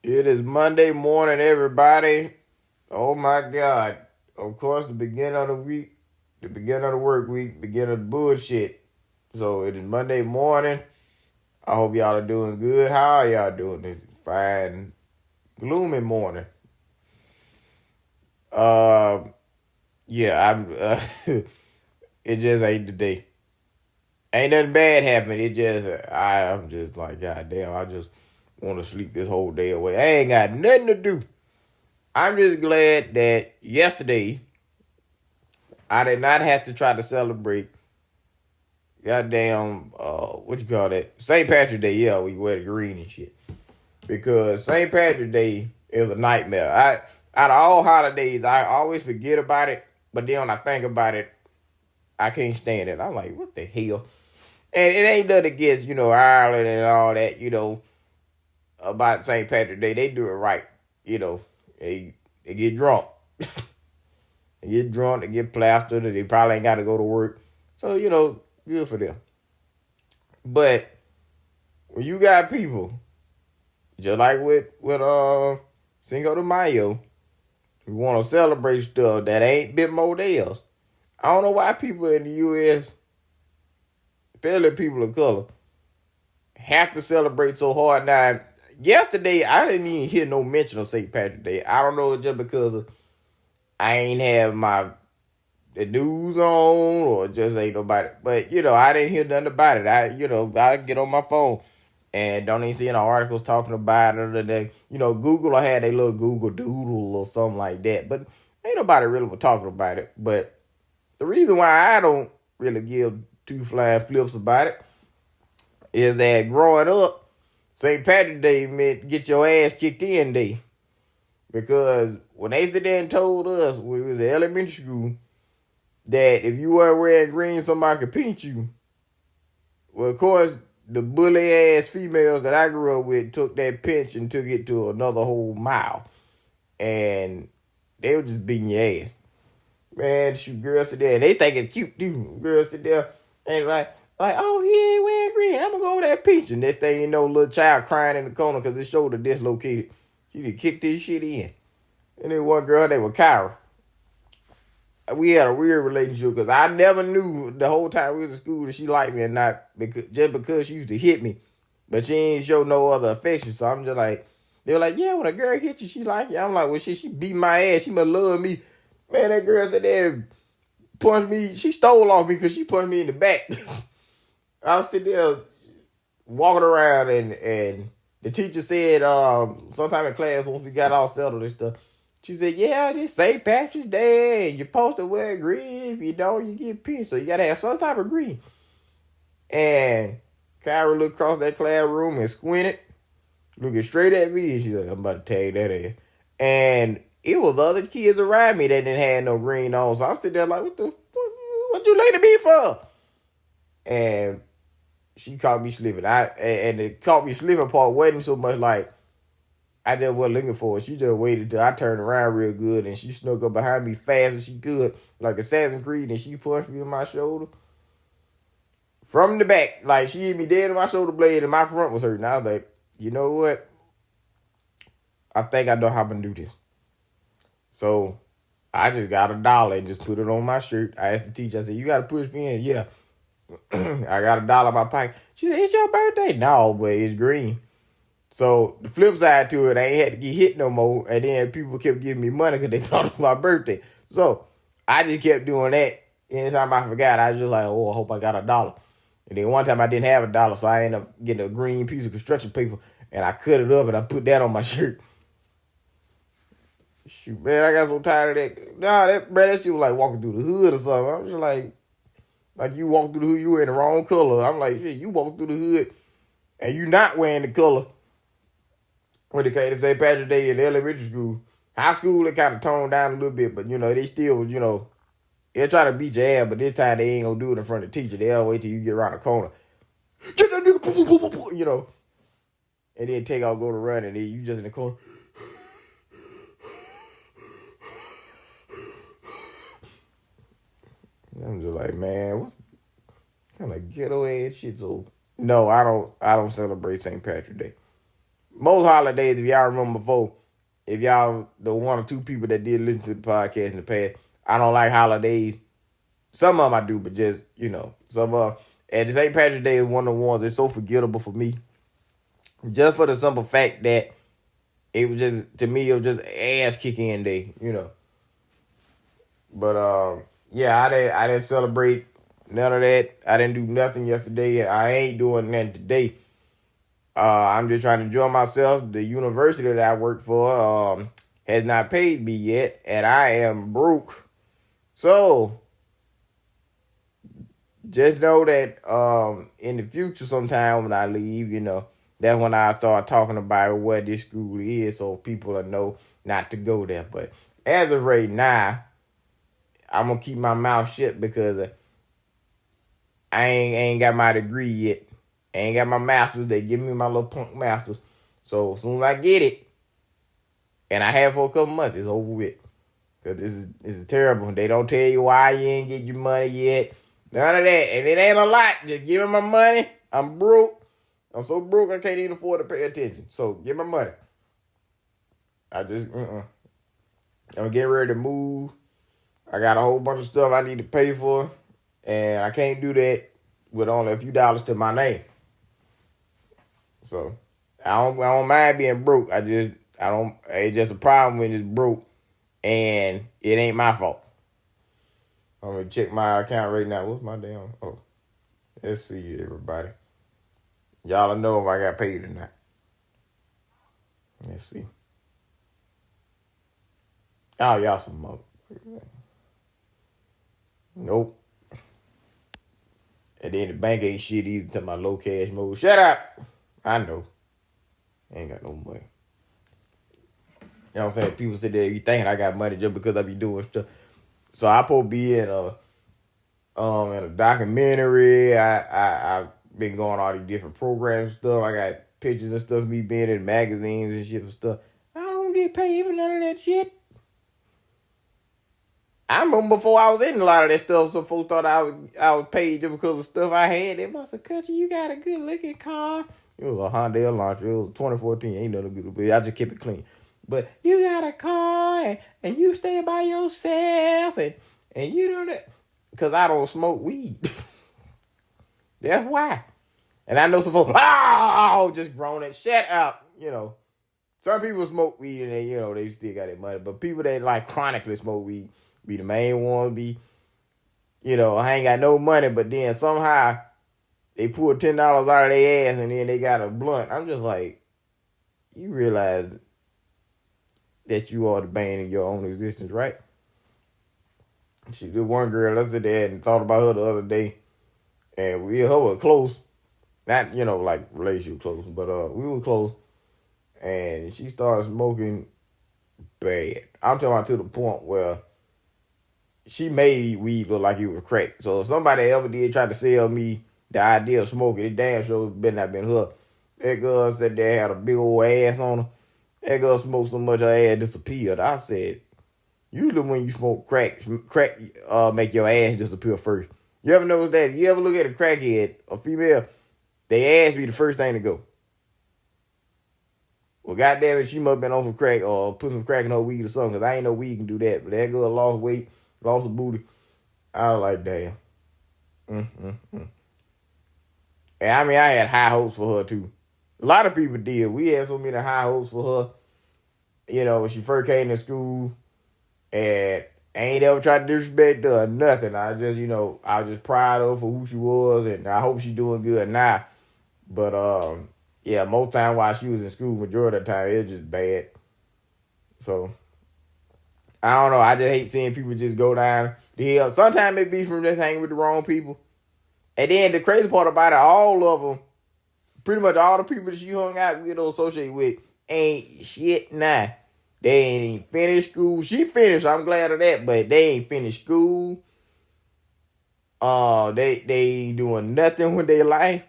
It is Monday morning, everybody. Oh my God. Of course, the beginning of the week, the beginning of the work week, beginning of the bullshit. So it is Monday morning. I hope y'all are doing good. How are y'all doing this fine, gloomy morning? Uh, yeah, it just ain't the day. Ain't nothing bad happening. I'm just like, God damn, I just want to sleep this whole day away. I ain't got nothing to do. I'm just glad that yesterday I did not have to try to celebrate goddamn what you call that? St. Patrick's Day, yeah, we wear the green and shit. Because St. Patrick's Day is a nightmare. Out of all holidays, I always forget about it, but then when I think about it, I can't stand it. I'm like, what the hell? And it ain't nothing against, Ireland and all that, about St. Patrick's Day. They do it right. You know. They get drunk. They get drunk, they get plastered, and they probably ain't got to go to work. So, good for them. But when you got people, just like with Cinco de Mayo, who want to celebrate stuff that ain't bit more theirs, I don't know why people in the U.S., especially people of color, have to celebrate so hard. Now, yesterday, I didn't even hear no mention of St. Patrick's Day. I don't know, just because I ain't have the news on, or just ain't nobody. But, I didn't hear nothing about it. I get on my phone and don't even see any articles talking about it. Or that, Google will have their little Google Doodle or something like that. But ain't nobody really was talking about it. But the reason why I don't really give two flying flips about it is that growing up, St. Patrick's Day meant get your ass kicked in day. Because when they sit there and told us when we was in elementary school that if you weren't wearing green, somebody could pinch you. Well, of course, the bully ass females that I grew up with took that pinch and took it to another whole mile. And they were just beating your ass. Man, shoot, girls sit there and they think it's cute too. Girls sit there and like, oh, he ain't wearing green. I'm gonna go over that pinch. And next thing you know, little child crying in the corner because his shoulder dislocated. She done kicked this shit in. And then one girl, they were Kyra. We had a weird relationship because I never knew the whole time we was in school that she liked me or not, because she used to hit me, but she ain't show no other affection. So I'm just like, they were like, yeah, when a girl hit you, she like you. I'm like, well, shit, she beat my ass. She must love me. Man, that girl said that punched me. She stole off me because she punched me in the back. I was sitting there walking around and the teacher said sometime in class once we got all settled and stuff, she said, yeah, this St. Patrick's Day, you're supposed to wear green. If you don't, you get pinched. So you got to have some type of green. And Kyra looked across that classroom and squinted, looking straight at me. And she's like, I'm about to tag that ass. And it was other kids around me that didn't have no green on. So I'm sitting there like, what you looking at me for? And she caught me slipping. And the caught me slipping part wasn't so much like I just wasn't looking for it. She just waited till I turned around real good and she snuck up behind me fast as she could, like Assassin's Creed, and she punched me in my shoulder from the back. Like, she hit me dead in my shoulder blade and my front was hurting. I was like, you know what? I think I know how I'm going to do this. So I just got $1 and just put it on my shirt. I asked the teacher, I said, you got to push me in? Yeah. I got $1 in my pocket. She said, it's your birthday? No, but it's green. So the flip side to it, I ain't had to get hit no more. And then people kept giving me money because they thought it was my birthday. So I just kept doing that. Anytime I forgot, I was just like, oh, I hope I got $1. And then one time I didn't have $1, so I ended up getting a green piece of construction paper and I cut it up and I put that on my shirt. Shoot, man, I got so tired of that. Nah, that shit was like walking through the hood or something. I was just like you walk through the hood, you wearing the wrong color. I'm like, shit, you walk through the hood and you not wearing the color. When it came to St. Patrick's Day in elementary school, high school, it kind of toned down a little bit, but, they still, they'll try to beat your ass, but this time they ain't going to do it in front of the teacher. They'll wait till you get around the corner. Get that nigga, and then take out, go to run, and then you just in the corner. I'm just like, man, what kind of ghetto ass shit? So, no, I don't celebrate St. Patrick's Day. most holidays, if y'all remember before, if y'all the one or two people that did listen to the podcast in the past, I don't like holidays. Some of them I do, but just some and St. Patrick's Day is one of the ones that's so forgettable for me, just for the simple fact that it was just to me it was just ass kicking day. But yeah, I didn't celebrate none of that. I didn't do nothing yesterday. I ain't doing nothing today. I'm just trying to enjoy myself. The university that I work for has not paid me yet, and I am broke. So just know that in the future, sometime when I leave, that's when I start talking about what this school is, so people will know not to go there. But as of right now, I'm gonna keep my mouth shut because I ain't got my degree yet. I ain't got my master's. They give me my little punk master's. So as soon as I get it, and I have for a couple months, it's over with. Because this is terrible. They don't tell you why you ain't get your money yet. None of that. And it ain't a lot. Just give me my money. I'm broke. I'm so broke I can't even afford to pay attention. So give my money. I just, I'm getting ready to move. I got a whole bunch of stuff I need to pay for. And I can't do that with only a few dollars to my name. So I don't mind being broke. It's just a problem when it's broke and it ain't my fault. I'm gonna check my account right now. What's my damn? Oh, let's see, everybody. Y'all know if I got paid or not. Let's see. Oh, y'all some mother. Nope. And then the bank ain't shit either to my low cash mode. Shut up. I know. Ain't got no money. You know what I'm saying? People sit there, you thinking I got money just because I be doing stuff. So I supposed to be in a documentary. I've been going all these different programs and stuff. I got pictures and stuff of me being in magazines and shit and stuff. I don't get paid for none of that shit. I remember before I was in a lot of that stuff, some folks thought I was paid just because of stuff I had. They must have cut you got a good looking car. It was a Honda Elantra. It was 2014. Ain't nothing good, but I just kept it clean. But you got a car and you stay by yourself and you know that because I don't smoke weed. That's why. And I know some folks, just grown it. Shut up. Some people smoke weed and they still got their money. But people that like chronically smoke weed be the main one. I ain't got no money, but then somehow they pull $10 out of their ass and then they got a blunt. I'm just like, you realize that you are the bane of your own existence, right? This one girl, I sit there and thought about her the other day, and her were close, not like relationship close, but we were close, and she started smoking bad. I'm talking about to the point where she made weed look like it was crack. So if somebody ever did try to sell me the idea of smoking, it damn sure better not been her. That girl said they had a big old ass on her. That girl smoked so much her ass disappeared. I said, usually when you smoke crack make your ass disappear first. You ever notice that? You ever look at a crackhead, a female, they ass be the first thing to go. Well, goddamn it, she must have been on some crack or put some crack in her weed or something, because I ain't know weed can do that. But that girl lost weight, lost her booty. I was like, damn. And I mean, I had high hopes for her, too. A lot of people did. We had so many high hopes for her. When she first came to school, and I ain't ever tried to disrespect her or nothing. I just, I was just proud of her for who she was, and I hope she's doing good now. But, yeah, most time while she was in school, majority of the time, it was just bad. So, I don't know. I just hate seeing people just go down the hill. Sometimes it be from just hanging with the wrong people. And then the crazy part about it, all of them, pretty much all the people that she hung out with or associated with ain't shit now. They ain't even finished school. She finished, I'm glad of that, but they ain't finished school. They ain't doing nothing with their life.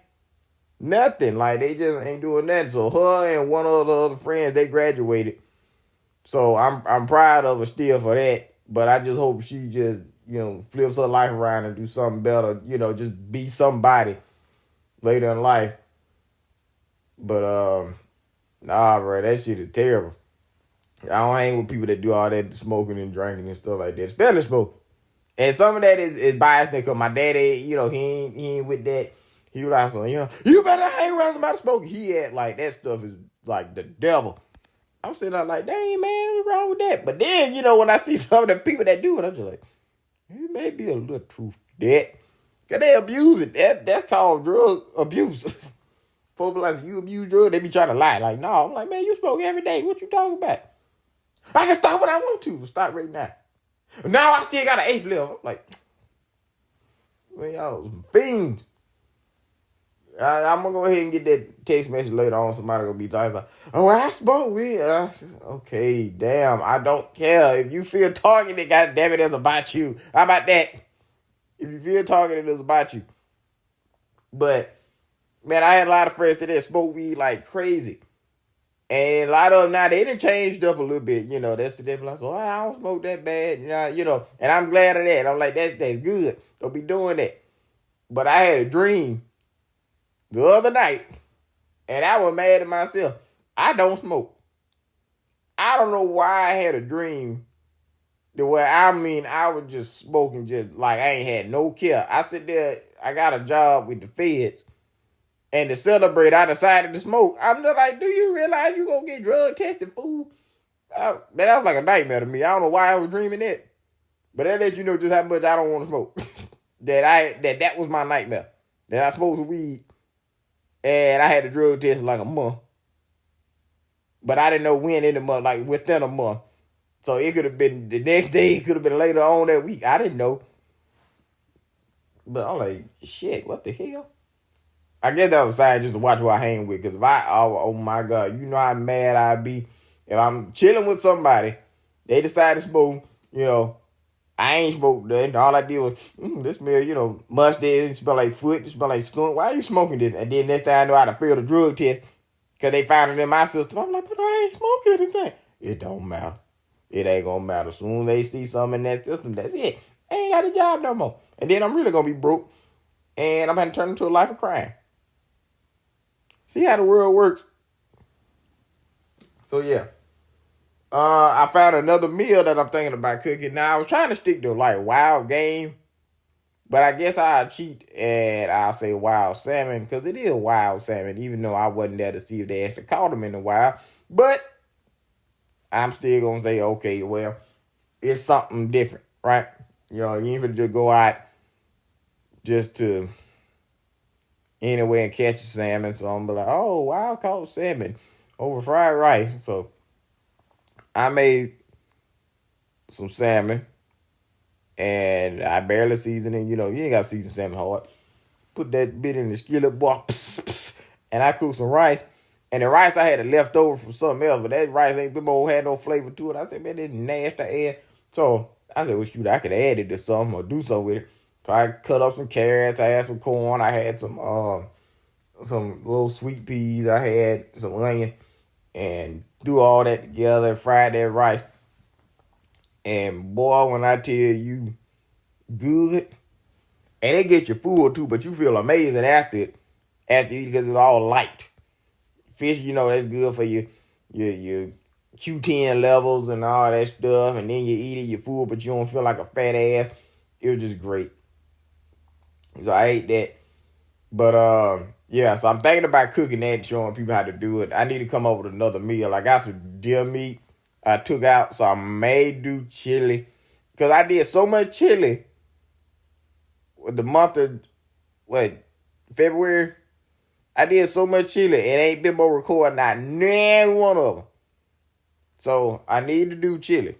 Nothing. Like, they just ain't doing nothing. So her and one of the other friends, they graduated. So I'm proud of her still for that. But I just hope she just, flips her life around and do something better. Just be somebody later in life. But Nah, bro, that shit is terrible. I don't hang with people that do all that smoking and drinking and stuff like that, especially smoking. And some of that is biased because my daddy, he ain't with that. He was like, so, you better hang around somebody smoking. He had like that stuff is like the devil. I'm sitting there like, dang man, what's wrong with that? But then, when I see some of the people that do it, I'm just like, it may be a little truth to that. Cause they abuse it. That's called drug abuse. Folks like, you abuse drugs, they be trying to lie. Like, no, I'm like, man, you smoke every day. What you talking about? I can stop when I want to. Stop right now. Now I still got an eighth left. I'm like, well, y'all some fiends. I'm gonna go ahead and get that text message later on. Somebody gonna be like, oh, I smoke weed. Okay, damn. I don't care. If you feel targeted, God damn it, it's about you. How about that? If you feel targeted, it's about you. But man, I had a lot of friends that smoke weed like crazy. And a lot of them now, they done changed up a little bit. That's the difference. Like, oh, I don't smoke that bad. And I'm glad of that. I'm like, that's good. Don't be doing that. But I had a dream the other night, and I was mad at myself. I don't smoke. I don't know why I had a dream the way I was just smoking, just like I ain't had no care. I sit there, I got a job with the feds, and to celebrate, I decided to smoke. I'm just like, do you realize you gonna get drug tested, fool? That was like a nightmare to me. I don't know why I was dreaming that, but that lets you know just how much I don't want to smoke. that was my nightmare. That I smoked some weed, and I had a drug test in like a month, but I didn't know when in the month, like within a month. So it could have been the next day, it could have been later on that week. I didn't know. But I'm like, shit, what the hell? I guess that was a sign just to watch who I hang with. Because if oh my God, you know how mad I'd be. If I'm chilling with somebody, they decide to smoke, I ain't smoked nothing. All I did was, this smell, mustache, it smell like foot, it smell like skunk. Why are you smoking this? And then next time I know how to fail the drug test because they found it in my system. I'm like, but I ain't smoking anything. It don't matter. It ain't gonna matter. Soon as they see something in that system, that's it. I ain't got a job no more. And then I'm really gonna be broke. And I'm gonna turn into a life of crime. See how the world works. So yeah. I found another meal that I'm thinking about cooking. Now I was trying to stick to like wild game. But I guess I'll cheat and I'll say wild salmon. Because it is wild salmon. Even though I wasn't there to see if they actually caught them in the wild. But I'm still gonna say, okay, well, it's something different, right? You ain't gonna just go out just to anywhere and catch a salmon. So I'm gonna be like, oh, wild caught salmon over fried rice. So I made some salmon and I barely seasoned it. You ain't gotta season salmon hard. Put that bit in the skillet, boy, and I cooked some rice. And the rice I had it left over from something else, but that rice ain't had no flavor to it. I said, man, that's nasty ass. So I said, well, shoot, I could add it to something or do something with it. So I cut up some carrots. I had some corn. I had some little sweet peas. I had some onion, and do all that together and fry that rice. And boy, when I tell you, good, and it gets you full too, but you feel amazing after you eat because it's all light. Fish, that's good for your Q10 levels and all that stuff. And then you eat it, you're full, but you don't feel like a fat ass. It was just great. So I ate that. But yeah, so I'm thinking about cooking that and showing people how to do it. I need to come up with another meal. I got some deer meat I took out, so I may do chili. Because I did so much chili with the month of, February? I did so much chili, it ain't been more recording not one of them. So I need to do chili.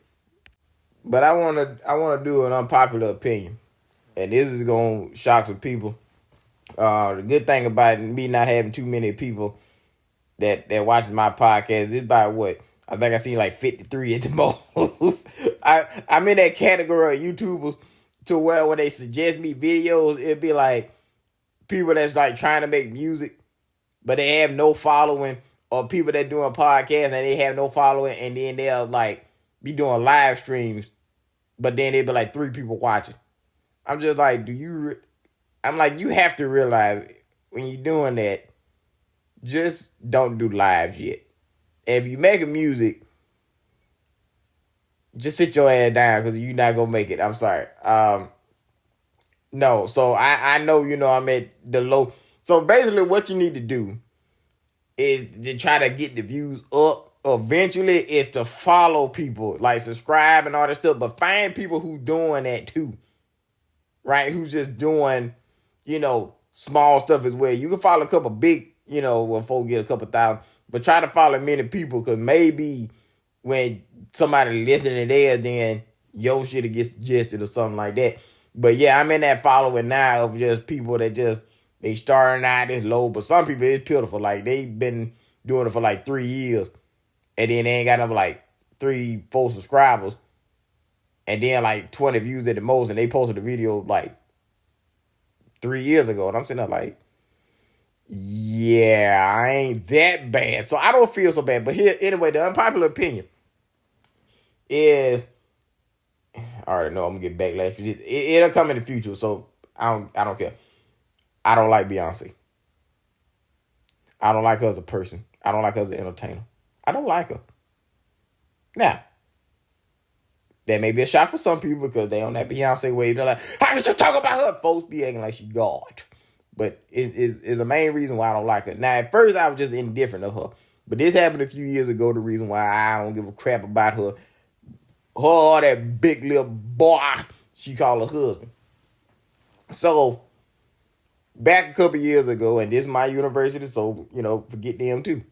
But I wanna do an unpopular opinion. And this is gonna shock some people. The good thing about me not having too many people that watches my podcast is about what? I think I seen like 53 at the most. I'm in that category of YouTubers to where when they suggest me videos, it'd be like people that's like trying to make music, but they have no following, or people that doing podcasts and they have no following, and then they'll like be doing live streams, but then they'll be like 3 people watching. I'm just like, I'm like, you have to realize when you're doing that, just don't do lives yet. And if you making music, just sit your ass down because you're not gonna make it. I'm sorry. No. So I know I'm at the low. So basically, what you need to do is to try to get the views up. Eventually, is to follow people, like subscribe and all that stuff. But find people who doing that too, right? Who's just doing, small stuff as well. You can follow a couple big, when folks get a couple thousand, but try to follow many people because maybe when somebody listening there, then your shit will get suggested or something like that. But yeah, I'm in that following now of just people that just they starting out this low, but some people it's pitiful. Like they've been doing it for like 3 years, and then they ain't got enough like 3-4 subscribers, and then like 20 views at the most, and they posted a video like 3 years ago, and I'm sitting there like, yeah, I ain't that bad. So I don't feel so bad. But here, anyway, the unpopular opinion is, I already know I'm gonna get backlash for this. It'll come in the future, so I don't care. I don't like Beyonce. I don't like her as a person. I don't like her as an entertainer. I don't like her. Now, that may be a shot for some people because they on that Beyonce wave. They're like, how can you talk about her? Folks be acting like she God. But it is the main reason why I don't like her. Now, at first, I was just indifferent of her. But this happened a few years ago, the reason why I don't give a crap about her. Her, that big little boy, she called her husband. So, back a couple years ago, and this is my university, so, forget them too.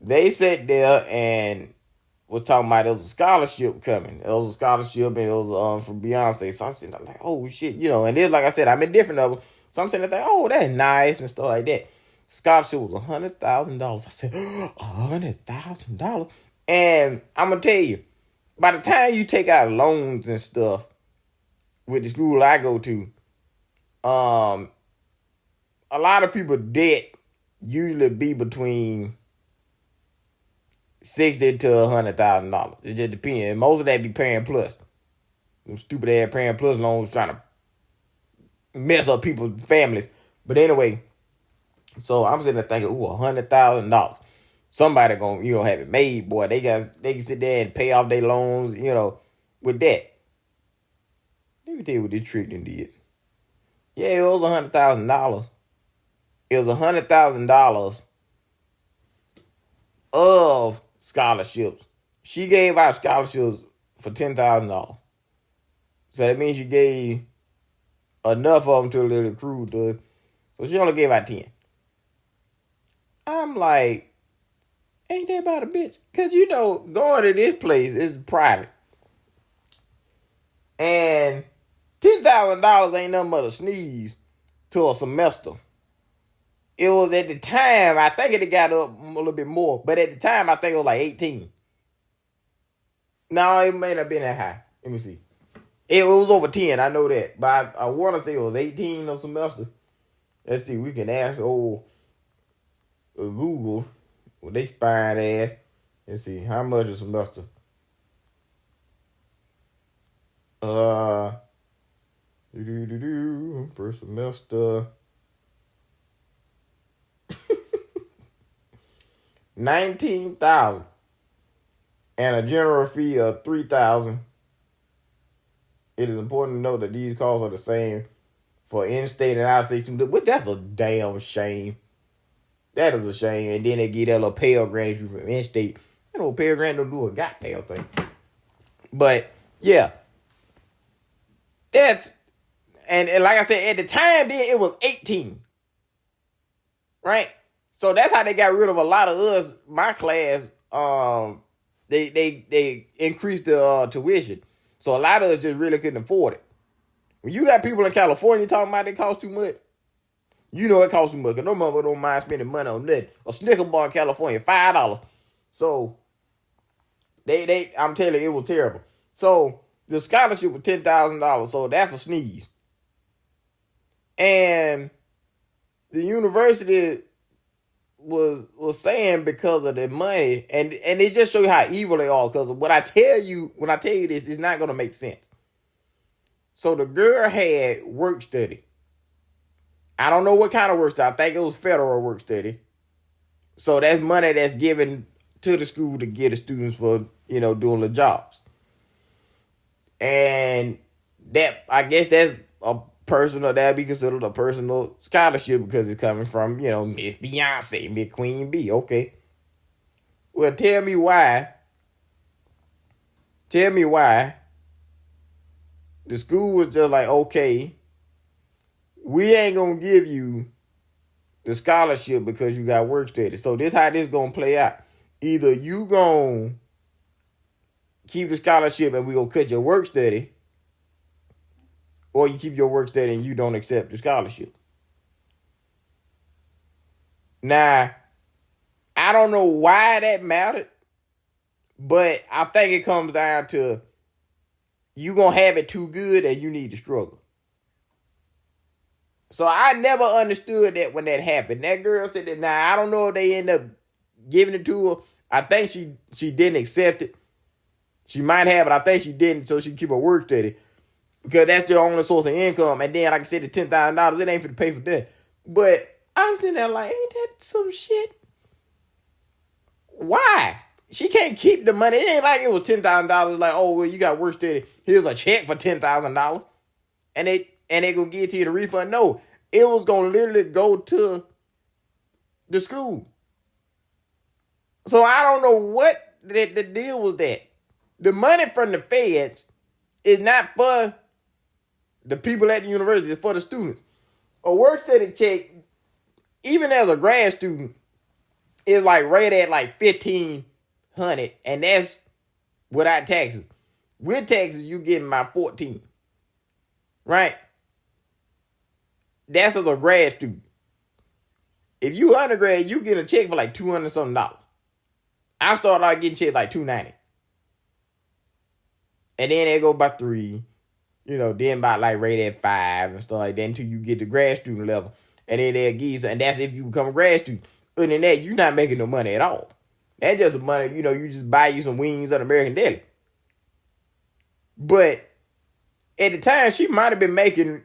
They sat there and was talking about there was a scholarship coming. There was a scholarship, and it was from Beyonce. So I'm sitting there like, oh, shit, and then, like I said, I'm indifferent of her. So I'm sitting there like, oh, that's nice and stuff like that. Scholarship was $100,000. I said, $100,000? And I'm going to tell you, by the time you take out loans and stuff with the school I go to, a lot of people debt usually be between $60,000 to $100,000. It just depends. And most of that be Parent Plus. Them stupid ass Parent Plus loans trying to mess up people's families. But anyway, so I'm sitting there thinking, $100,000. Somebody gonna, have it made, boy. They can sit there and pay off their loans, with that. Let me tell you what this trick done did. Yeah, it was $100,000. It was $100,000 of scholarships. She gave out scholarships for $10,000. So that means she gave enough of them to a little crew to, so she only gave out 10. I'm like, ain't that about a bitch? Because, going to this place is private. And $10,000 ain't nothing but a sneeze to a semester. It was at the time, I think it got up a little bit more, but at the time, I think it was like 18. No, it may not have been that high. Let me see. It was over 10, I know that. But I want to say it was 18 a semester. Let's see, we can ask old Google with they spine ass. Let's see, how much a semester? Per semester. 19,000 and a general fee of 3,000. It is important to note that these costs are the same for in-state and out-state students, but that's a damn shame. That is a shame. And then they get that little Pell Grant if you from in-state. That little Pell Grant don't do a goddamn thing. But yeah, that's and like I said, at the time then it was 18, right? So that's how they got rid of a lot of us. My class, they increased the tuition, so a lot of us just really couldn't afford it. When you got people in California talking about it costs too much, it costs too much. Cause no mother don't mind spending money on nothing. A Snicker bar in California, $5. So I'm telling you, it was terrible. So the scholarship was $10,000. So that's a sneeze. And the university was saying because of the money, and it just show you how evil they are. Because when I tell you this, it's not gonna make sense. So the girl had work study. I don't know what kind of work study. I think it was federal work study. So that's money that's given to the school to get the students for, doing the jobs. And that, I guess that's a personal, that'd be considered a personal scholarship because it's coming from, Miss Beyonce, Miss Queen B. Okay. Well, tell me why the school was just like, okay, we ain't gonna give you the scholarship because you got work study. So this how this gonna play out. Either you gonna keep the scholarship and we gonna cut your work study, or you keep your work study and you don't accept the scholarship. Now, I don't know why that mattered, but I think it comes down to you gonna have it too good and you need to struggle. So I never understood that when that happened. That girl said that. Now I don't know if they end up giving it to her. I think she didn't accept it. She might have, but I think she didn't, so she keep her work steady because that's their only source of income. And then, like I said, the $10,000, it ain't for to pay for that. But I'm sitting there like, ain't that some shit? Why? She can't keep the money. It ain't like it was $10,000. Like, oh well, you got work steady. Here's a check for $10,000, and they gonna give it to you the refund. No, it was gonna literally go to the school. So I don't know what the deal was that. The money from the feds is not for the people at the university, it's for the students. A work study check, even as a grad student, is like right at like $1,500, and that's without taxes. With taxes, you getting about $14. Right? That's as a grad student. If you undergrad, you get a check for like $200 something. I started out getting checks like $290. And then they go by $3, then by like right at $5 and stuff like that until you get to grad student level. And then they'll give you, and that's if you become a grad student. Other than that, you're not making no money at all. That's just money, you just buy you some wings at American Deli. But at the time, she might have been making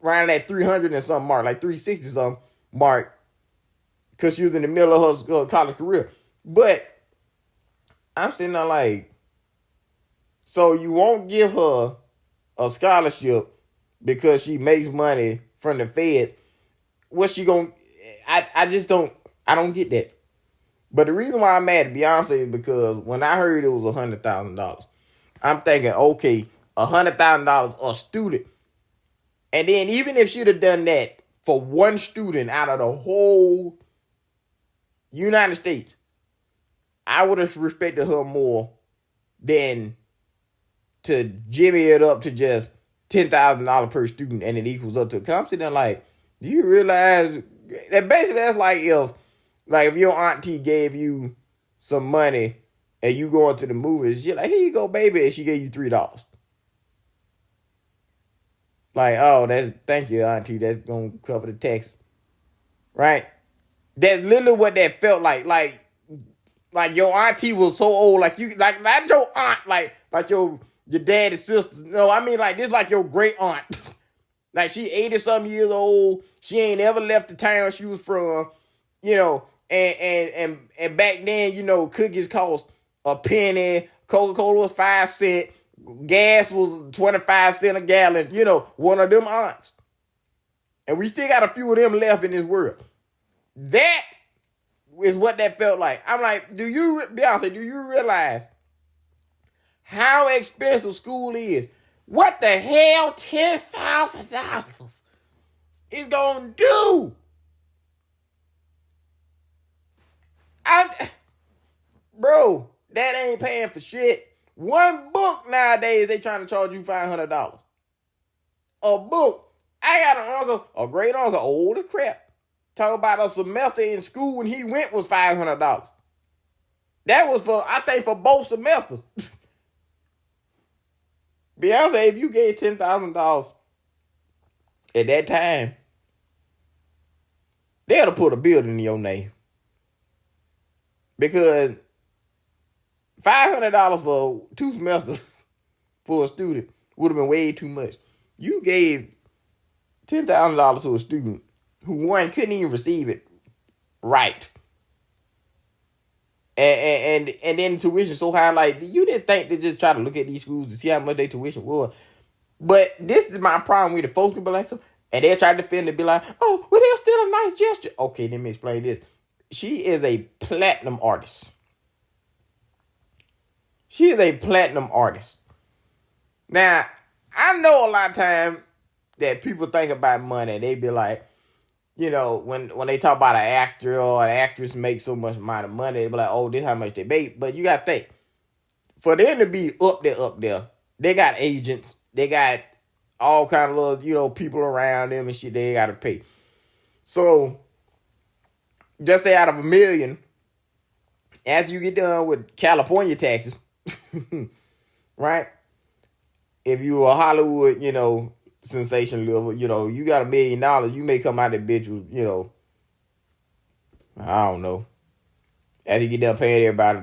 around that 300 and something mark, like 360 something mark, because she was in the middle of her college career. But I'm sitting there like, so you won't give her a scholarship because she makes money from the Fed. What's she gonna? I don't get that. But the reason why I'm mad at Beyonce is because when I heard it was $100,000, I'm thinking, okay, $100,000 a student. And then even if she'd have done that for one student out of the whole United States, I would have respected her more than to jimmy it up to just $10,000 per student and it equals up to. Cause I'm sitting there like, do you realize that basically that's like if your auntie gave you some money and you going to the movies, she's like, here you go, baby, and she gave you $3. Like, oh, thank you, auntie. That's gonna cover the taxes, right? That's literally what that felt like. Like your auntie was so old, like not your aunt, like your daddy's sister. No, I mean like this, like your great aunt. Like she 80-something years old. She ain't ever left the town she was from, and back then, cookies cost a penny, Coca-Cola was 5 cents. Gas was 25 cents a gallon, one of them aunts. And we still got a few of them left in this world. That is what that felt like. I'm like, Beyonce, do you realize how expensive school is? What the hell $10,000 is going to do? Bro, that ain't paying for shit. One book nowadays, they trying to charge you $500. A book. I got an uncle, a great uncle, old as crap. Talk about a semester in school when he went was $500. That was for both semesters. Beyonce, if you gave $10,000 at that time, they'd have put a building in your name. Because $500 for 2 semesters for a student would have been way too much. You gave $10,000 to a student who, one, couldn't even receive it right. And then tuition so high, like you didn't think to just try to look at these schools to see how much their tuition was. But this is my problem with the folks can be like so, and they'll try to defend it, be like, oh, well, they're still a nice gesture. Okay, let me explain this. She is a platinum artist. She is a platinum artist. Now, I know a lot of time that people think about money, they be like, you know, when they talk about an actor or an actress make so much amount of money, they be like, oh, this how much they make. But you got to think, for them to be up there, they got agents, they got all kind of little, you know, people around them and shit they got to pay. So, just say out of $1 million, after you get done with California taxes, right? If you a Hollywood, you know, sensation level, you know, you got $1 million, you may come out that bitch with, you know, I don't know. After you get done paying everybody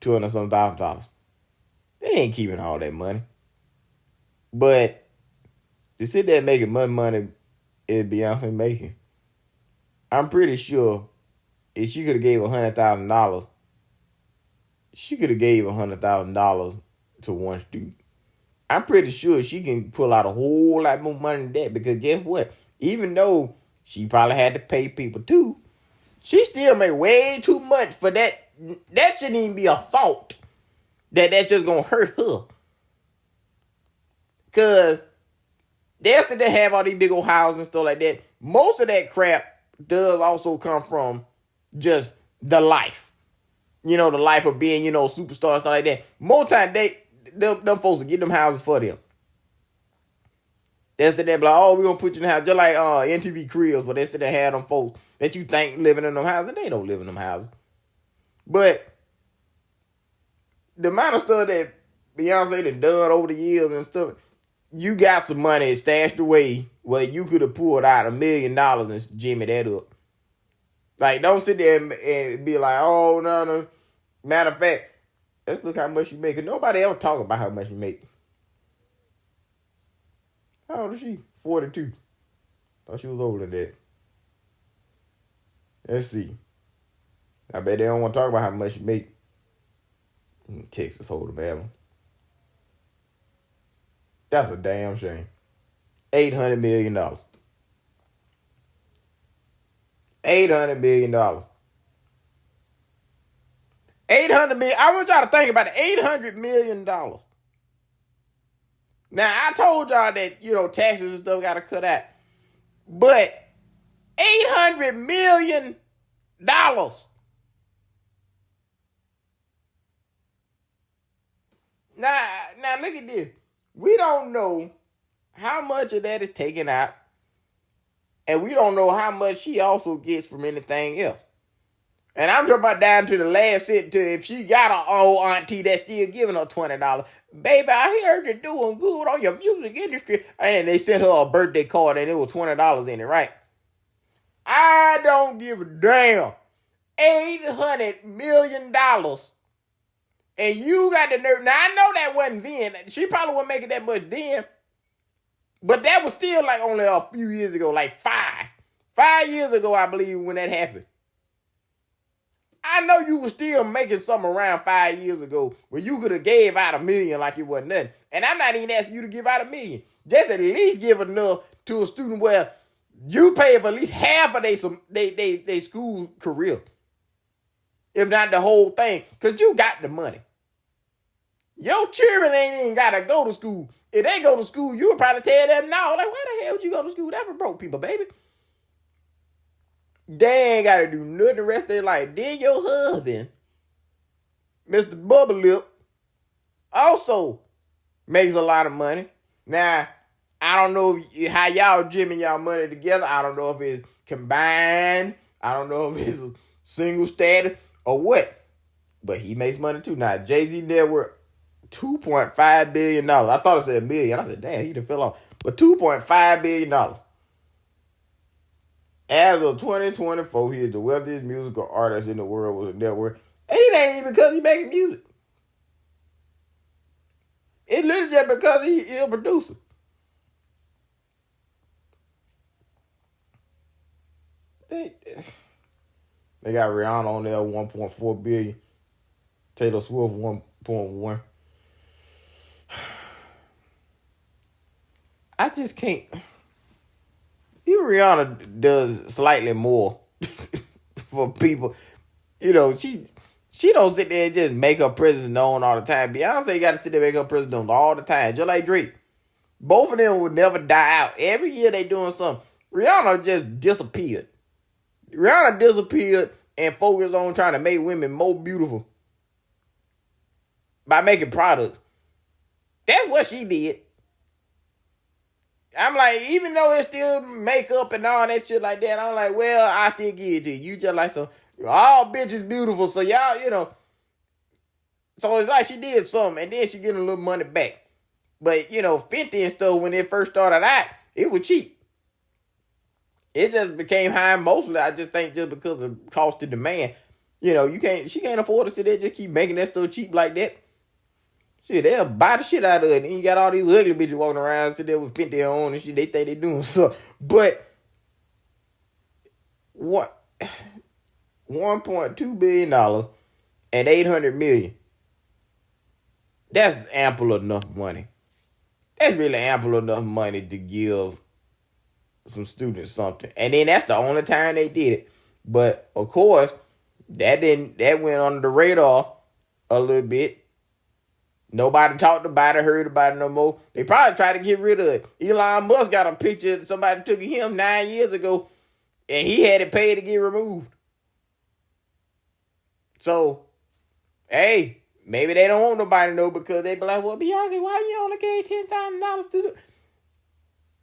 $200,000, they ain't keeping all that money. But to sit there making money is Beyonce making. I'm pretty sure if she could have gave $100,000, she could have gave $100,000 to one student. I'm pretty sure she can pull out a whole lot more money than that, because guess what? Even though she probably had to pay people too, she still made way too much for that. That shouldn't even be a thought that's just gonna hurt her. Cause they still have all these big old houses and stuff like that. Most of that crap does also come from just the life. You know, the life of being, you know, superstar and stuff like that. Most time them folks will get them houses for them. They said they be like, oh, we're gonna put you in the house. Just like NTV Cribs, where they said they had them folks that you think living in them houses. They don't live in them houses. But the amount of stuff that Beyonce done over the years and stuff, you got some money stashed away where you could have pulled out $1 million and jimmy that up. Like, don't sit there and be like, oh, no. Matter of fact, let's look how much you make. Cause nobody ever talk about how much you make. How old is she? 42. Thought she was older than that. Let's see. I bet they don't want to talk about how much you make. Texas Hold'em, Alabama. That's a damn shame. $800 million. $800 million. $800 million. I want y'all to think about it. $800 million. Now, I told y'all that, you know, taxes and stuff got to cut out. But $800 million. Now, look at this. We don't know how much of that is taken out. And we don't know how much she also gets from anything else. And I'm talking about down to the last cent, to if she got an old auntie that's still giving her $20. Baby, I heard you're doing good on your music industry. And they sent her a birthday card and it was $20 in it, right? I don't give a damn. $800 million. And you got the nerve. Now, I know that wasn't then. She probably wasn't making that much then. But that was still like only a few years ago, like 5. 5 years ago, I believe, when that happened. I know you were still making something around 5 years ago where you could have gave out $1 million like it wasn't nothing. And I'm not even asking you to give out $1 million. Just at least give enough to a student where you pay for at least half of their school career. If not the whole thing. Because you got the money. Your children ain't even got to go to school. If they go to school, you would probably tell them no. Like, why the hell would you go to school? That's for broke people, baby. They ain't got to do nothing the rest of their life. Then your husband, Mr. Bubble Lip, also makes a lot of money. Now, I don't know how y'all jimming y'all money together. I don't know if it's combined. I don't know if it's a single status or what. But he makes money too. Now, Jay-Z there were $2.5 billion. I thought it said $1 million. I said, damn, he done fell off. But $2.5 billion. As of 2024, he is the wealthiest musical artist in the world with a network. And it ain't even because he making music. It's literally just because he is a producer. They got Rihanna on there, $1.4 billion. Taylor Swift 1.1. I just can't. Even Rihanna does slightly more for people. You know, she don't sit there and just make her presence known all the time. Beyonce got to sit there and make her presence known all the time, just like Drake. Both of them would never die out. Every year they doing something. Rihanna just disappeared. Rihanna disappeared and focused on trying to make women more beautiful by making products. That's what she did. I'm like, even though it's still makeup and all that shit like that, I'm like, well, I still give it to you. You just like some, all bitches beautiful. So y'all, you know. So it's like she did something and then she getting a little money back. But, you know, Fenty and stuff, when it first started out, it was cheap. It just became high mostly, I just think, just because of cost and demand. You know, she can't afford to sit there and just keep making that stuff cheap like that. Shit, they'll buy the shit out of it. And you got all these ugly bitches walking around sitting there with Fenty on and shit. They think they doing so. But what $1.2 billion and $800 million. That's ample enough money. That's really ample enough money to give some students something. And then that's the only time they did it. But of course, that went under the radar a little bit. Nobody talked about it, heard about it no more. They probably tried to get rid of it. Elon Musk got a picture somebody took of him 9 years ago, and he had it paid to get removed. So, hey, maybe they don't want nobody to know because they be like, well, Beyonce, why you only gave $10,000 to do?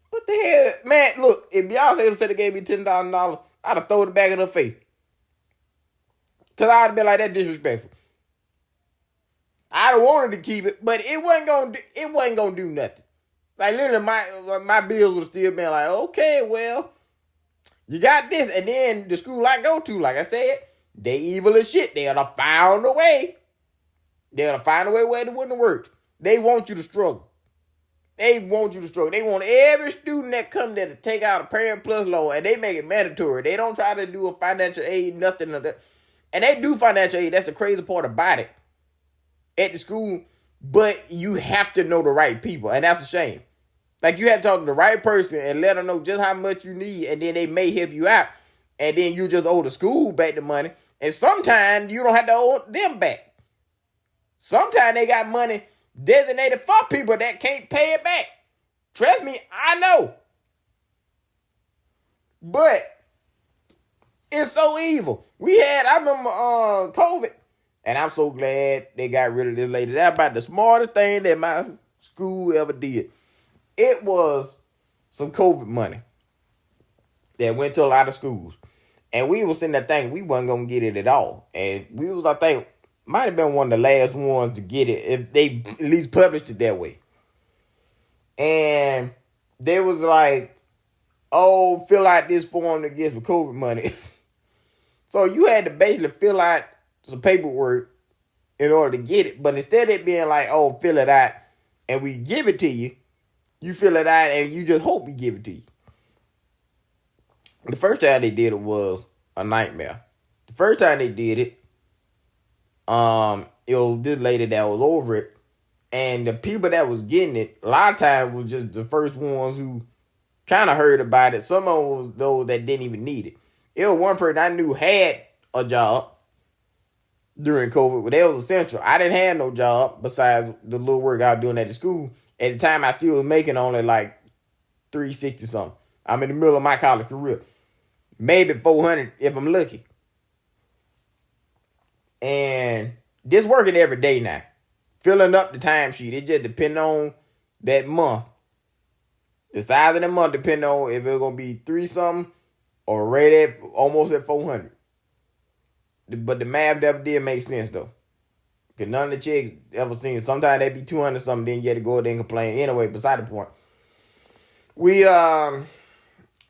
What the hell? Man, look, if Beyonce said they gave me $10,000, I'd have thrown it back in her face. Because I'd have been like, that disrespectful. I'd have wanted to keep it, but it wasn't gonna do nothing. Like literally, my bills would have still been like, okay, well, you got this, and then the school I go to, like I said, they evil as shit. They'd have found a way. They'd have found a way where it wouldn't have worked. They want you to struggle. They want you to struggle. They want every student that come there to take out a Parent Plus loan, and they make it mandatory. They don't try to do a financial aid, nothing of that. And they do financial aid. That's the crazy part about it. At the school, but you have to know the right people, and that's a shame. Like, you have to talk to the right person and let them know just how much you need, and then they may help you out, and then you just owe the school back the money, and sometimes you don't have to owe them back. Sometimes they got money designated for people that can't pay it back. Trust me, I know. But it's so evil. I remember COVID. And I'm so glad they got rid of this lady. That's about the smartest thing that my school ever did. It was some COVID money that went to a lot of schools. And we was sitting there thinking we wasn't going to get it at all. And we was, I think, might have been one of the last ones to get it if they at least published it that way. And they was like, oh, fill out this form to get some COVID money. So you had to basically fill out some paperwork in order to get it. But instead of it being like, oh, fill it out and we give it to you, you fill it out and you just hope we give it to you. The first time they did it was a nightmare. The first time they did it, it was this lady that was over it. And the people that was getting it, a lot of times was just the first ones who kind of heard about it. Some of them was those that didn't even need it. It was one person I knew had a job during COVID, but that was essential. I didn't have no job besides the little work I was doing at the school. At the time, I still was making only like $360 something. I'm in the middle of my college career. Maybe $400 if I'm lucky. And this working every day now. Filling up the timesheet. It just depends on that month. The size of the month depends on if it's going to be 3 something or right at almost at 400. But the math never did make sense though. Because none of the chicks ever seen it. Sometimes they be 200 something, then you had to go there and complain. Anyway, beside the point.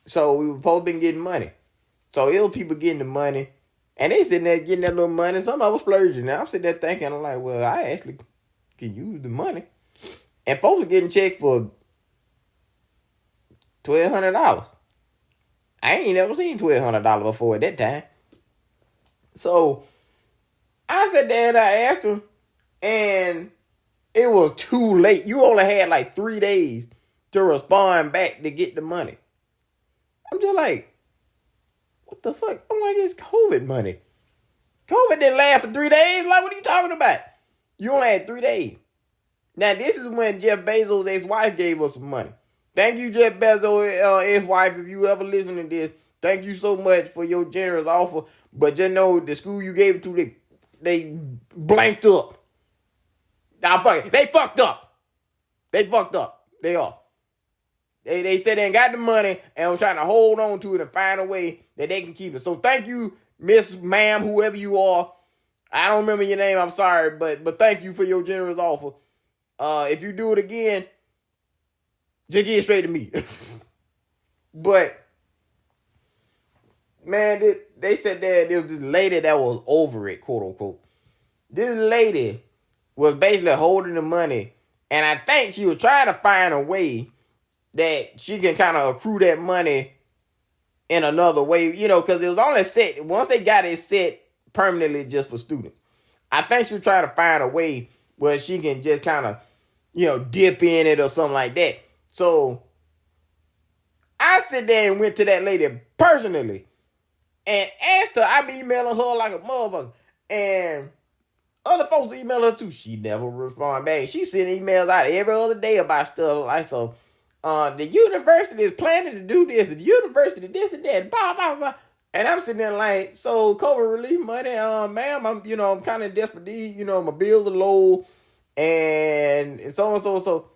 So we were supposed to be getting money. So it was people getting the money. And they sitting there getting that little money. Some of us splurging. Now I'm sitting there thinking, I'm like, well, I actually can use the money. And folks were getting checks for $1,200. I ain't never seen $1,200 before at that time. So I sat there and I asked her, and it was too late. You only had like 3 days to respond back to get the money. I'm just like, what the fuck? I'm like, it's COVID money. COVID didn't last for 3 days. Like, what are you talking about? You only had 3 days. Now, this is when Jeff Bezos' ex-wife gave us some money. Thank you, Jeff Bezos' ex-wife. If you ever listen to this, thank you so much for your generous offer. But just know the school you gave it to, they blanked up. Nah, fuck it. They fucked up. They fucked up. They are. They said they ain't got the money and was trying to hold on to it and find a way that they can keep it. So thank you, Miss Ma'am, whoever you are. I don't remember your name. I'm sorry, but thank you for your generous offer. If you do it again, just get straight to me. But man, they said that there was this lady that was over it, quote unquote. This lady was basically holding the money, and I think she was trying to find a way that she can kind of accrue that money in another way, because it was only set, once they got it set permanently just for students. I think she was trying to find a way where she can just kind of, dip in it or something like that. So I sit there and went to that lady personally and asked her. I be emailing her like a motherfucker. And other folks email her too. She never respond back. She sending emails out every other day about stuff like so. The university is planning to do this. The university this and that. Blah blah blah. And I'm sitting there like, so COVID relief money, ma'am. I'm kind of desperate. My bills are low, and so and so. So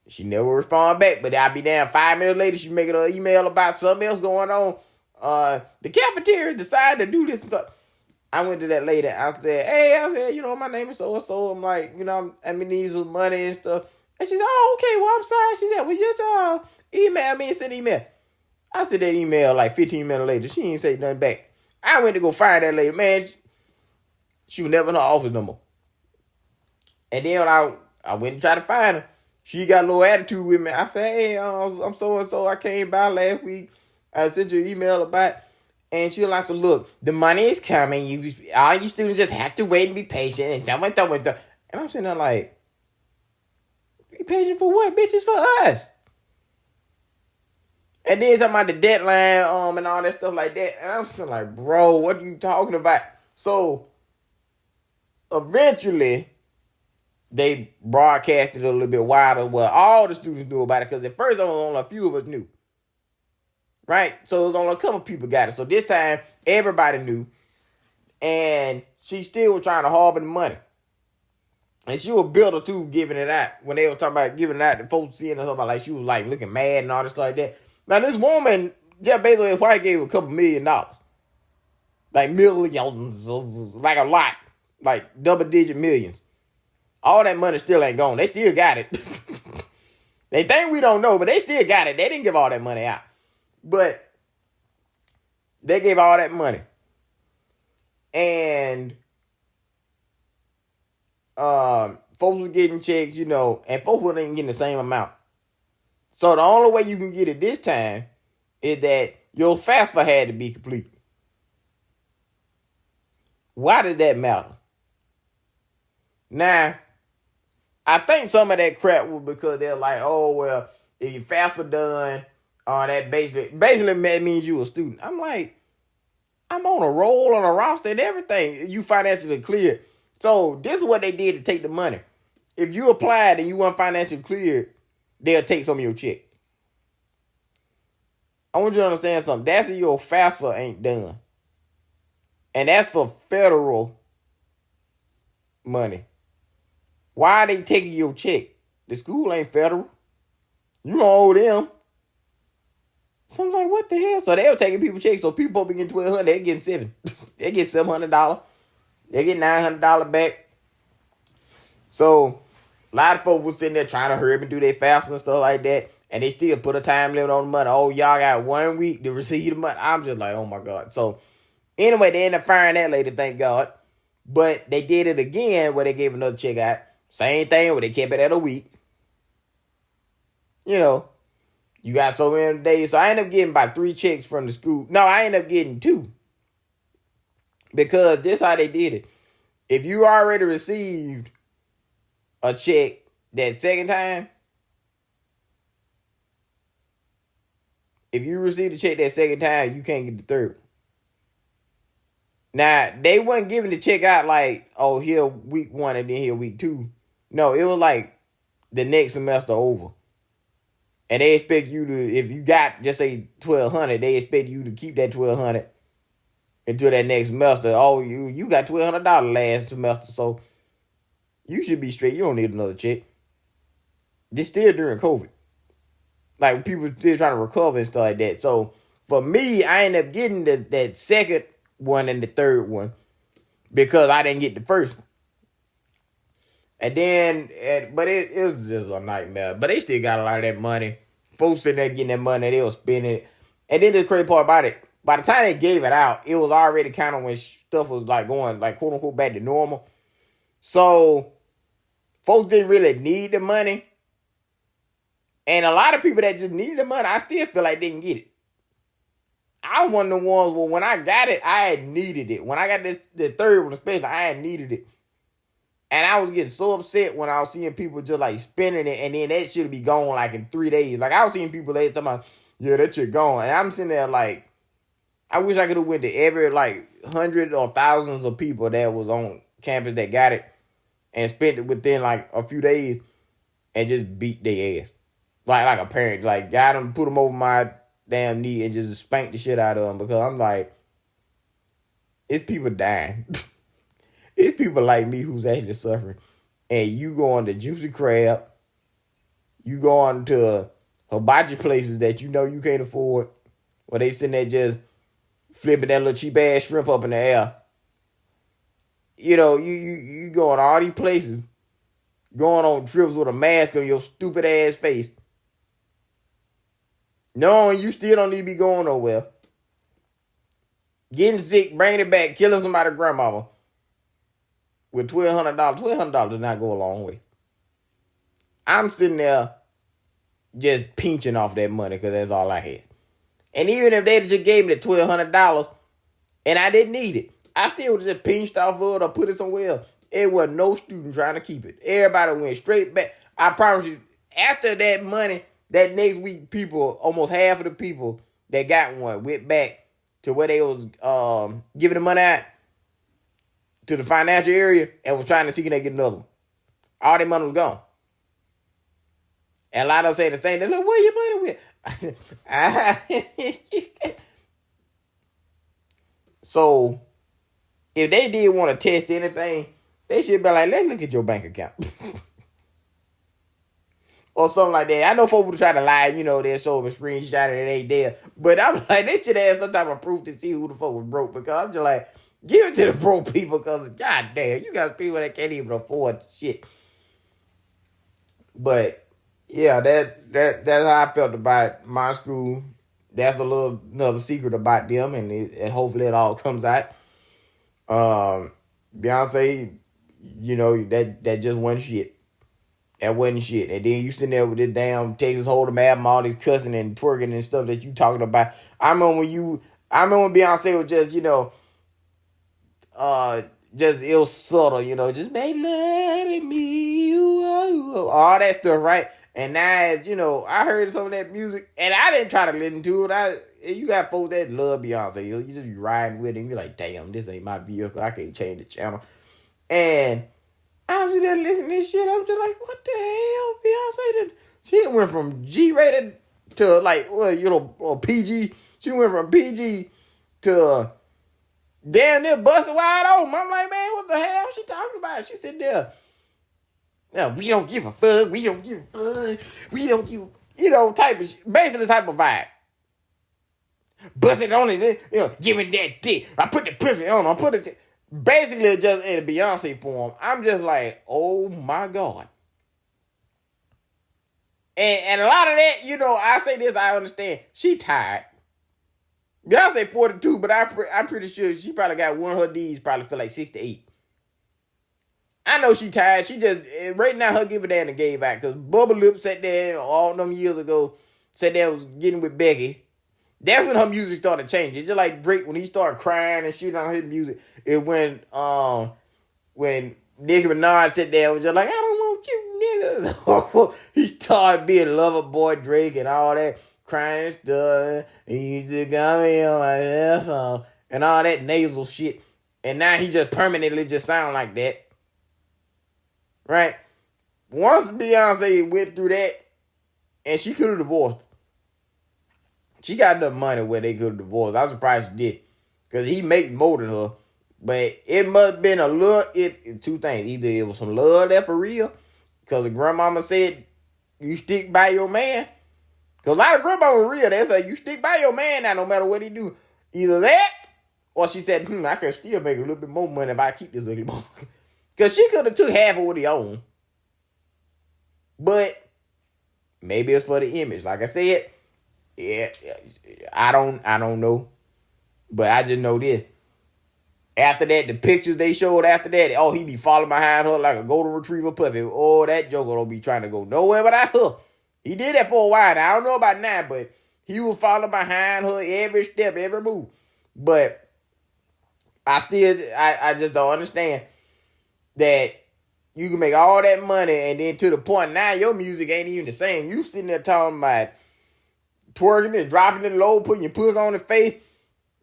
she never respond back. But I'll be down 5 minutes later. She making an email about something else going on. The cafeteria decided to do this and stuff. I went to that lady. I said, hey, my name is so and so. I'm like, I need some money and stuff. And she said, oh, okay, well, I'm sorry. She said, well, just email me and send an email. I sent that email like 15 minutes later. She didn't say nothing back. I went to go find that lady. Man, she was never in her office no more. And then when I went to try to find her, she got a little attitude with me. I said, hey, I'm so-and-so. I came by last week. I sent you an email about it. And she was like, so look, the money is coming. All you students just have to wait and be patient. And And I'm sitting there like, be patient for what? Bitch, it's for us. And then talking about the deadline, and all that stuff like that. And I'm just like, bro, what are you talking about? So eventually they broadcasted it a little bit wider where all the students knew about it. Because at first only a few of us knew. Right? So it was only a couple people got it. So this time everybody knew. And she still was trying to harbor the money. And she was bitter too, giving it out. When they were talking about giving it out, the folks seeing her talking about like she was like looking mad and all this like that. Now this woman, Jeff Bezos' his wife, gave a couple $1 million. Like millions, like a lot. Like double-digit millions. All that money still ain't gone. They still got it. They think we don't know, but they still got it. They didn't give all that money out. But they gave all that money. And folks were getting checks, and folks weren't getting the same amount. So the only way you can get it this time is that your FAFSA had to be complete. Why did that matter? Now, I think some of that crap was because they're like, oh, well, if your FAFSA done, that basically means you a student. I'm like, I'm on a roll, on a roster and everything. You financially cleared. So this is what they did to take the money. If you applied and you weren't financially cleared, they'll take some of your check. I want you to understand something. That's if your FAFSA ain't done. And that's for federal money. Why are they taking your check? The school ain't federal. You don't owe them. So I'm like, what the hell? So they were taking people's checks. So people be getting $1,200. They getting $7. They get $700. They get $900 back. So a lot of folks was sitting there trying to hurry up and do their FAFSA and stuff like that. And they still put a time limit on the money. Oh, y'all got 1 week to receive the money. I'm just like, oh my God. So anyway, they ended up firing that lady, thank God. But they did it again where they gave another check out. Same thing where they kept it at a week. You got so many days. So I ended up getting about 3 checks from the school. No, I ended up getting 2. Because this how they did it. If you already received a check that second time, if you received a check that second time, you can't get the third. Now, they wasn't giving the check out like, oh, here week one and then here week two. No, it was like the next semester over. And they expect you to, if you got, just say, 1,200, they expect you to keep that 1,200 until that next semester. Oh, you got $1,200 last semester, so you should be straight. You don't need another check. This still during COVID. Like, people still trying to recover and stuff like that. So, for me, I ended up getting that second one and the third one because I didn't get the first one. And then, but it was just a nightmare. But they still got a lot of that money. Folks sitting there getting that money, they were spending it. And then the crazy part about it, by the time they gave it out, it was already kind of when stuff was like going, like, quote unquote, back to normal. So, folks didn't really need the money. And a lot of people that just needed the money, I still feel like they didn't get it. I was one of the ones where when I got it, I had needed it. When I got the third one especially, I had needed it. And I was getting so upset when I was seeing people just like spending it and then that shit be gone like in 3 days. Like I was seeing people talking about, yeah, that shit gone. And I'm sitting there like, I wish I could have went to every like hundreds or thousands of people that was on campus that got it and spent it within like a few days and just beat their ass. Like a parent, like got them, put them over my damn knee and just spanked the shit out of them because I'm like, it's people dying. It's people like me who's actually suffering. And you go on to Juicy Crab. You go on to hibachi places that you know you can't afford. Where they sitting there just flipping that little cheap ass shrimp up in the air. You know, you go on all these places. Going on trips with a mask on your stupid ass face. Knowing you still don't need to be going nowhere. Getting sick, bringing it back, killing somebody's grandmama. With $1,200, $1,200 does not go a long way. I'm sitting there just pinching off that money because that's all I had. And even if they just gave me the $1,200 and I didn't need it, I still would just pinched off of it or put it somewhere else. It was no student trying to keep it. Everybody went straight back. I promise you, after that money, that next week, people, almost half of the people that got one went back to where they was giving the money out to the financial area and was trying to see can they get another one. All their money was gone. And a lot of them say the same thing. Look, where your money went? So, if they did want to test anything, they should be like, let's look at your bank account. Or something like that. I know folks would try to lie, you know, they'll show them a screenshot and it ain't there. But I'm like, they should have some type of proof to see who the fuck was broke. Because I'm just like, give it to the broke people because, god damn, you got people that can't even afford shit. But, yeah, that's how I felt about my school. That's another secret about them, and hopefully it all comes out. Beyonce, you know, that just wasn't shit. That wasn't shit. And then you sitting there with this damn Texas Hold'em album, all this cussing and twerking and stuff that you talking about. I remember when Beyonce was just, you know, just ill subtle, you know, just make love to me, all that stuff, right? And now, as you know, I heard some of that music, and I didn't try to listen to it. You got folks that love Beyonce, you just be riding with it, and you're like, damn, this ain't my vehicle. I can't change the channel. And I'm just there listening to this shit. I'm just like, what the hell, Beyonce? She went from G-rated to like, well, you know, PG. She went from PG to damn near busted wide open. I'm like, man, what the hell she talking about? She said there, no, we don't give a fuck. We don't give a fuck. We don't give, you know, basically type of vibe. Busted on it, you know, giving that dick. I put the pussy on. I put it. Basically, just in a Beyonce form. I'm just like, oh my God. And a lot of that, you know, I say this, I understand. She tired. Beyonce 42, but I'm pretty sure she probably got one of her D's probably feel like 68. I know she tired. She just, right now, her give a damn and gave out. Because Bubba Lip sat there all them years ago, said that was getting with Becky. That's when her music started changing. Just like Drake, when he started crying and shit on his music, it when when Nicki Minaj sat there and was just like, I don't want you niggas. He started being lover boy Drake and all that crying and stuff. He used to got me on my headphone and all that nasal shit. And now he just permanently just sound like that. Right? Once Beyonce went through that, and she could have divorced. She got enough money where they could have divorced. I'm surprised she did. Because he makes more than her. But it must have been a little, two things. Either it was some love there for real. Because the grandmama said, you stick by your man. Because a lot of grandmama were real. They say, you stick by your man now no matter what he do. Either that, or she said, I can still make a little bit more money if I keep this ugly boy. Because she could have took half of what he owned. But maybe it's for the image. Like I said, yeah, I don't know. But I just know this. After that, the pictures they showed after that, oh, he be following behind her like a golden retriever puppy. Oh, that joker don't be trying to go nowhere without her. He did that for a while. Now, I don't know about now, but he was following behind her every step, every move. But I just don't understand that you can make all that money and then to the point now your music ain't even the same. You sitting there talking about twerking it, dropping it low, putting your puss on the face,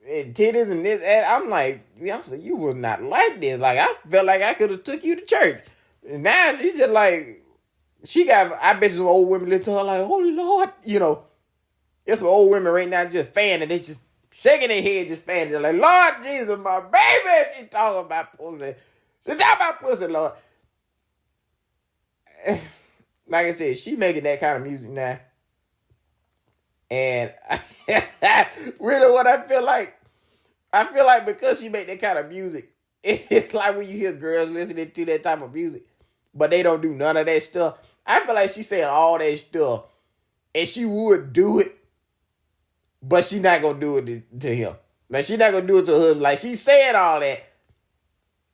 and titties and this. And I'm like, Beyonce, you was not like this. Like, I felt like I could have took you to church. And now she's just like, I bet some old women listen to her like, oh Lord, it's some old women right now just fanning. They just shaking their head, just fanning. They're like, Lord Jesus, my baby. She talking about pussy. She talking about pussy, Lord. Like I said, she making that kind of music now. And really what I feel like because she make that kind of music, it's like when you hear girls listening to that type of music, but they don't do none of that stuff. I feel like she's saying all that stuff, and she would do it, but she not going to do it to him. Like, she not going to do it to her. Like, she said all that,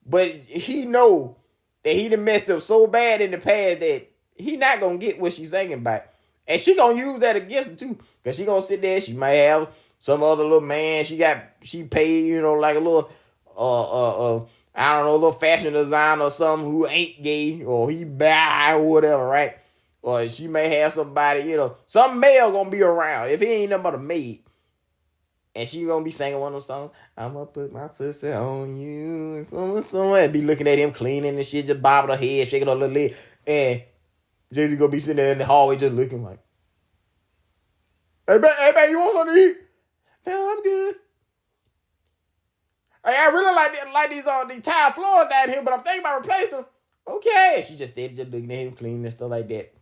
but he know that he done messed up so bad in the past that he not going to get what she's singing about. And she going to use that against him too. Because she going to sit there. She might have some other little man. She paid, like a little, I don't know, a little fashion designer or something who ain't gay or he bi or whatever, right? Or she may have somebody, some male going to be around. If he ain't nothing but a maid. And she gonna be singing one of those songs. I'm gonna put my pussy on you. And someone be looking at him cleaning and shit, just bobbing her head, shaking her little leg. And Jay-Z gonna be sitting there in the hallway just looking like, hey, man, you want something to eat? No, I'm good. Hey, I really like these tile floors down here, but I'm thinking about replacing them. Okay. She just stayed just looking at him cleaning and stuff like that.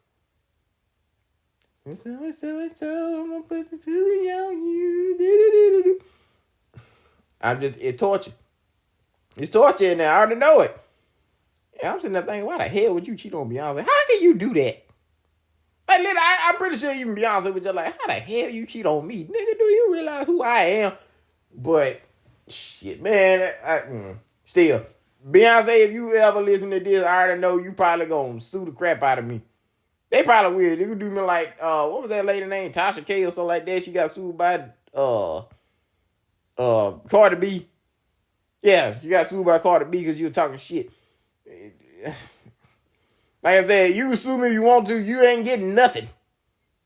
So, I'm gonna put the pussy on you. It's torture. It's torture now. I already know it. And I'm sitting there thinking, why the hell would you cheat on Beyonce? How can you do that? Like, literally, I'm pretty sure even Beyonce was just like, how the hell you cheat on me? Nigga, do you realize who I am? But, shit, man. Still, Beyonce, if you ever listen to this, I already know you probably gonna sue the crap out of me. They probably will. They could do me like, what was that lady name? Tasha K or something like that. She got sued by Cardi B. Yeah, she got sued by Cardi B because you were talking shit. Like I said, you sue me if you want to. You ain't getting nothing.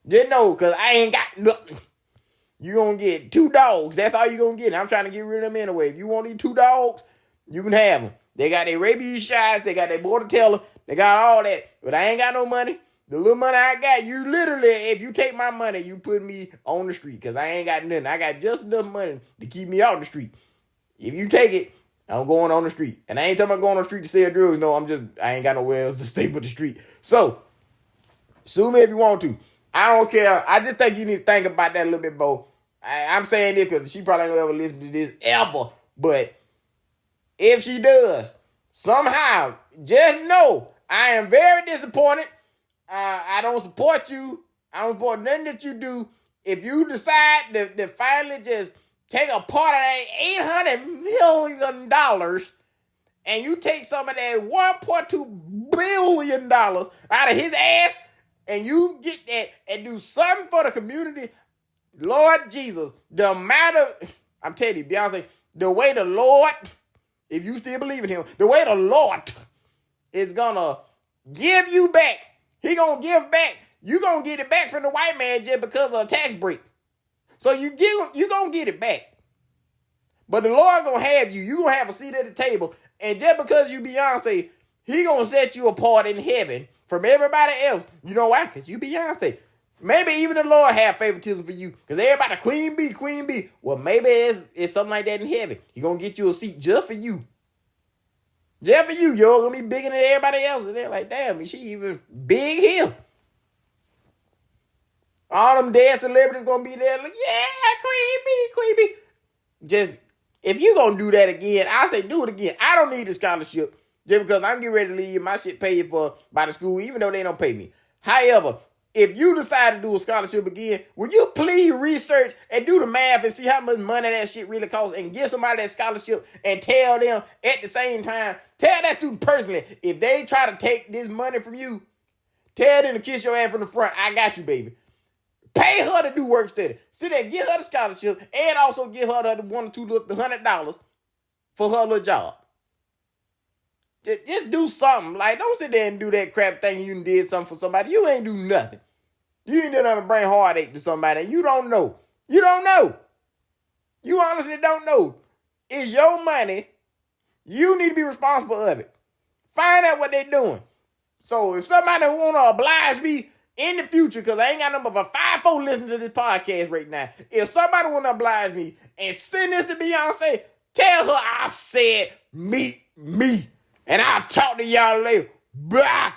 Just know, because I ain't got nothing. You going to get 2 dogs. That's all you going to get. I'm trying to get rid of them anyway. If you want these 2 dogs, you can have them. They got their rabies shots. They got their border teller. They got all that. But I ain't got no money. The little money I got, you literally, if you take my money, you put me on the street because I ain't got nothing. I got just enough money to keep me out the street. If you take it, I'm going on the street. And I ain't talking about going on the street to sell drugs. No, I ain't got nowhere else to stay but the street. So, sue me if you want to. I don't care. I just think you need to think about that a little bit more. I'm saying this because she probably ain't gonna ever listen to this ever. But if she does, somehow, just know I am very disappointed. I don't support you. I don't support nothing that you do. If you decide to finally just take a part of that $800 million and you take some of that $1.2 billion out of his ass and you get that and do something for the community, Lord Jesus, I'm telling you, Beyonce, the way the Lord if you still believe in him, the way the Lord is gonna give you back, he gonna give back. You gonna get it back from the white man just because of a tax break. So you gonna get it back. But the Lord gonna have you. You gonna have a seat at the table. And just because you Beyonce, he gonna set you apart in heaven from everybody else. You know why? Because you Beyonce. Maybe even the Lord have favoritism for you. Because everybody, Queen B. Well, maybe it's something like that in heaven. He gonna get you a seat just for you. Just for you. You're gonna be bigger than everybody else. And they're like, damn, she even big here. All them dead celebrities gonna be there like, yeah, Queen B. Just, if you gonna do that again, I say do it again. I don't need a scholarship just because I'm getting ready to leave my shit paid for by the school, even though they don't pay me. However, if you decide to do a scholarship again, will you please research and do the math and see how much money that shit really costs and give somebody that scholarship and tell them at the same time, tell that student personally, if they try to take this money from you, tell them to kiss your ass from the front. I got you, baby. Pay her to do work study. Sit there, give her the scholarship, and also give her the $1 or $200 for her little job. Just do something. Like, don't sit there and do that crap thing you did something for somebody. You ain't do nothing. You ain't done nothing to bring heartache to somebody. You don't know. You don't know. You honestly don't know. It's your money. You need to be responsible of it. Find out what they're doing. So if somebody want to oblige me in the future, because I ain't got number but 5-4 listening to this podcast right now. If somebody want to oblige me and send this to Beyonce, tell her I said meet me. And I'll talk to y'all later. Bye.